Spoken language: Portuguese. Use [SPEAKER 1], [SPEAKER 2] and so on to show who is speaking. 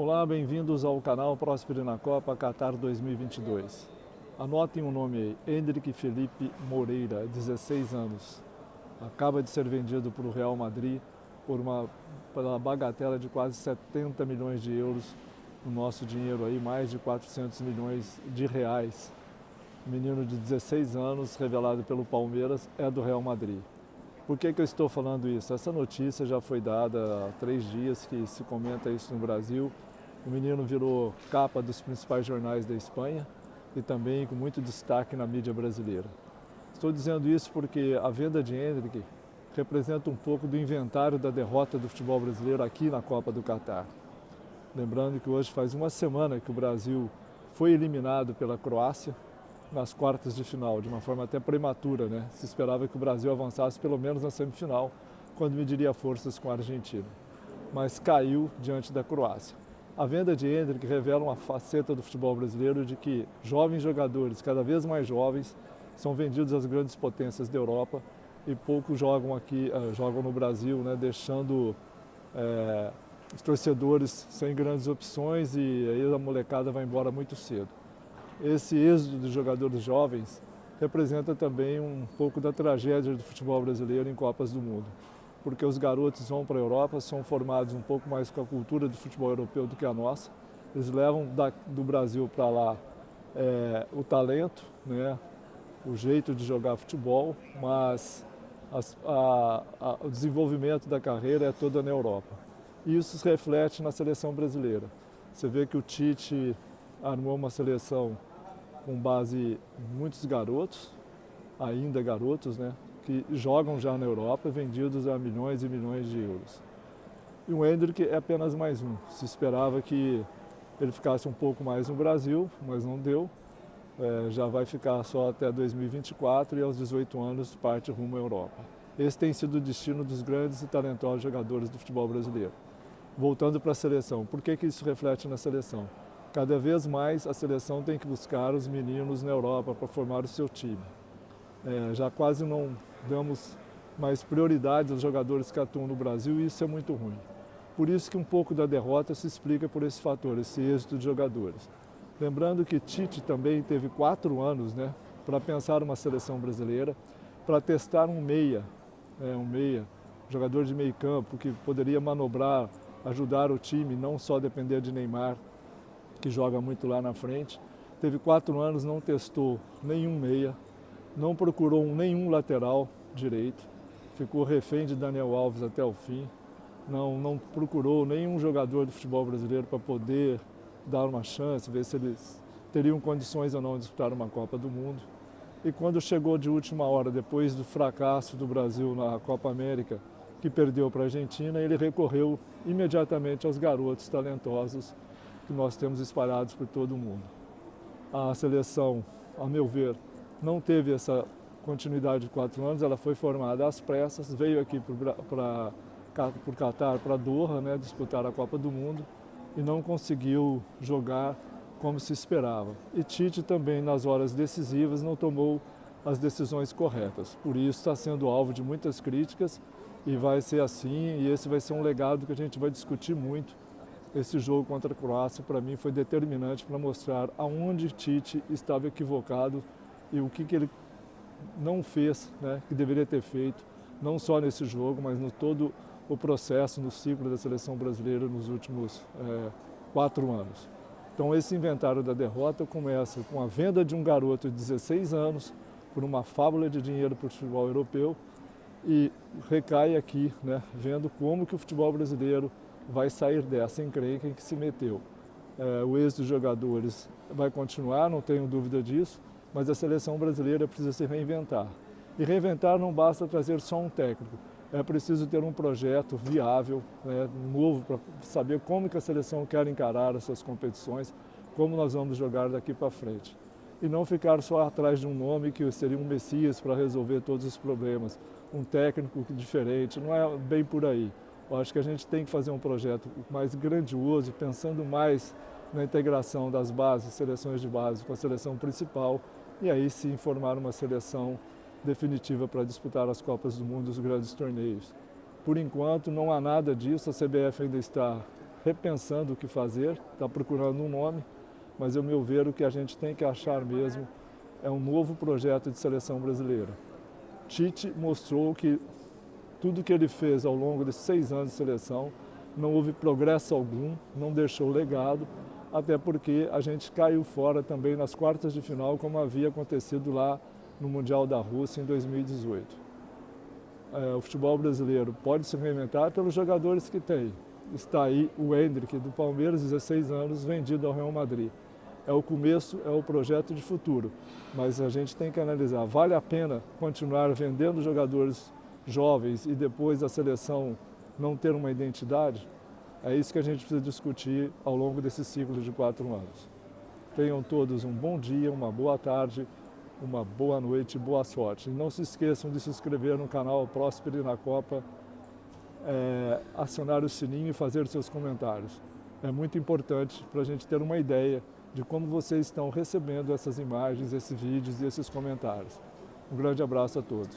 [SPEAKER 1] Olá, bem-vindos ao canal Próspero na Copa Qatar 2022. Anotem o nome aí, Endrick Felipe Moreira, 16 anos. Acaba de ser vendido para o Real Madrid pela bagatela de quase 70 milhões de euros, no nosso dinheiro aí, mais de 400 milhões de reais. Menino de 16 anos, revelado pelo Palmeiras, é do Real Madrid. Por que eu estou falando isso? Essa notícia já foi dada há 3 dias que se comenta isso no Brasil. O menino virou capa dos principais jornais da Espanha e também com muito destaque na mídia brasileira. Estou dizendo isso porque a venda de Endrick representa um pouco do inventário da derrota do futebol brasileiro aqui na Copa do Catar. Lembrando que hoje faz uma semana que o Brasil foi eliminado pela Croácia nas quartas de final, de uma forma até prematura, né? Se esperava que o Brasil avançasse pelo menos na semifinal, quando mediria forças com a Argentina. Mas caiu diante da Croácia. A venda de Endrick revela uma faceta do futebol brasileiro de que jovens jogadores, cada vez mais jovens, são vendidos às grandes potências da Europa e poucos jogam jogam no Brasil, né? Deixando os torcedores sem grandes opções e aí a molecada vai embora muito cedo. Esse êxodo de jogadores jovens representa também um pouco da tragédia do futebol brasileiro em Copas do Mundo, porque os garotos vão para a Europa, são formados um pouco mais com a cultura do futebol europeu do que a nossa. Eles levam do Brasil para lá o talento, né, o jeito de jogar futebol, mas o desenvolvimento da carreira é toda na Europa. E isso se reflete na seleção brasileira. Você vê que o Tite armou uma seleção com base em muitos garotos, ainda garotos, né, que jogam já na Europa, vendidos a milhões e milhões de euros. E o Endrick é apenas mais um. Se esperava que ele ficasse um pouco mais no Brasil, mas não deu. Já vai ficar só até 2024 e aos 18 anos parte rumo à Europa. Esse tem sido o destino dos grandes e talentosos jogadores do futebol brasileiro. Voltando para a seleção, por que isso reflete na seleção? Cada vez mais a seleção tem que buscar os meninos na Europa para formar o seu time. Já quase não damos mais prioridade aos jogadores que atuam no Brasil e isso é muito ruim. Por isso que um pouco da derrota se explica por esse fator, esse êxito de jogadores. Lembrando que Tite também teve 4 anos, né, para pensar uma seleção brasileira, para testar um meia, jogador de meio campo que poderia manobrar, ajudar o time, não só depender de Neymar, que joga muito lá na frente. Teve 4 anos, não testou nenhum meia, não procurou nenhum lateral direito, ficou refém de Daniel Alves até o fim, não procurou nenhum jogador do futebol brasileiro para poder dar uma chance, ver se eles teriam condições ou não de disputar uma Copa do Mundo. E quando chegou de última hora, depois do fracasso do Brasil na Copa América, que perdeu para a Argentina, ele recorreu imediatamente aos garotos talentosos que nós temos espalhados por todo o mundo. A seleção, a meu ver, não teve essa continuidade de 4 anos, ela foi formada às pressas, veio aqui por Qatar, para Doha, né, disputar a Copa do Mundo e não conseguiu jogar como se esperava. E Tite também, nas horas decisivas, não tomou as decisões corretas. Por isso está sendo alvo de muitas críticas e vai ser assim, e esse vai ser um legado que a gente vai discutir muito. Esse jogo contra a Croácia, para mim, foi determinante para mostrar aonde Tite estava equivocado e o que ele não fez, né, que deveria ter feito, não só nesse jogo, mas no todo o processo, no ciclo da seleção brasileira nos últimos 4 anos. Então, esse inventário da derrota começa com a venda de um garoto de 16 anos por uma fábula de dinheiro para o futebol europeu e recai aqui, né, vendo como que o futebol brasileiro vai sair dessa encrenca em que se meteu. O êxito dos jogadores vai continuar, não tenho dúvida disso, mas a seleção brasileira precisa se reinventar. E reinventar não basta trazer só um técnico, é preciso ter um projeto viável, né, novo, para saber como que a seleção quer encarar as suas competições, como nós vamos jogar daqui para frente. E não ficar só atrás de um nome que seria um Messias para resolver todos os problemas, um técnico diferente, não é bem por aí. Eu acho que a gente tem que fazer um projeto mais grandioso, pensando mais na integração das bases, seleções de base com a seleção principal e aí sim formar uma seleção definitiva para disputar as Copas do Mundo e os grandes torneios. Por enquanto não há nada disso, a CBF ainda está repensando o que fazer, está procurando um nome, mas, ao meu ver, o que a gente tem que achar mesmo é um novo projeto de seleção brasileira. Tite mostrou que tudo que ele fez ao longo desses 6 anos de seleção, não houve progresso algum, não deixou legado, até porque a gente caiu fora também nas quartas de final, como havia acontecido lá no Mundial da Rússia em 2018. O futebol brasileiro pode se reinventar pelos jogadores que tem. Está aí o Endrick, do Palmeiras, 16 anos, vendido ao Real Madrid. É o começo, é o projeto de futuro, mas a gente tem que analisar, vale a pena continuar vendendo jogadores jovens e depois a seleção não ter uma identidade? É isso que a gente precisa discutir ao longo desse ciclo de 4 anos. Tenham todos um bom dia, uma boa tarde, uma boa noite, boa sorte. E não se esqueçam de se inscrever no canal Próspere na Copa, acionar o sininho e fazer seus comentários. É muito importante para a gente ter uma ideia de como vocês estão recebendo essas imagens, esses vídeos e esses comentários. Um grande abraço a todos.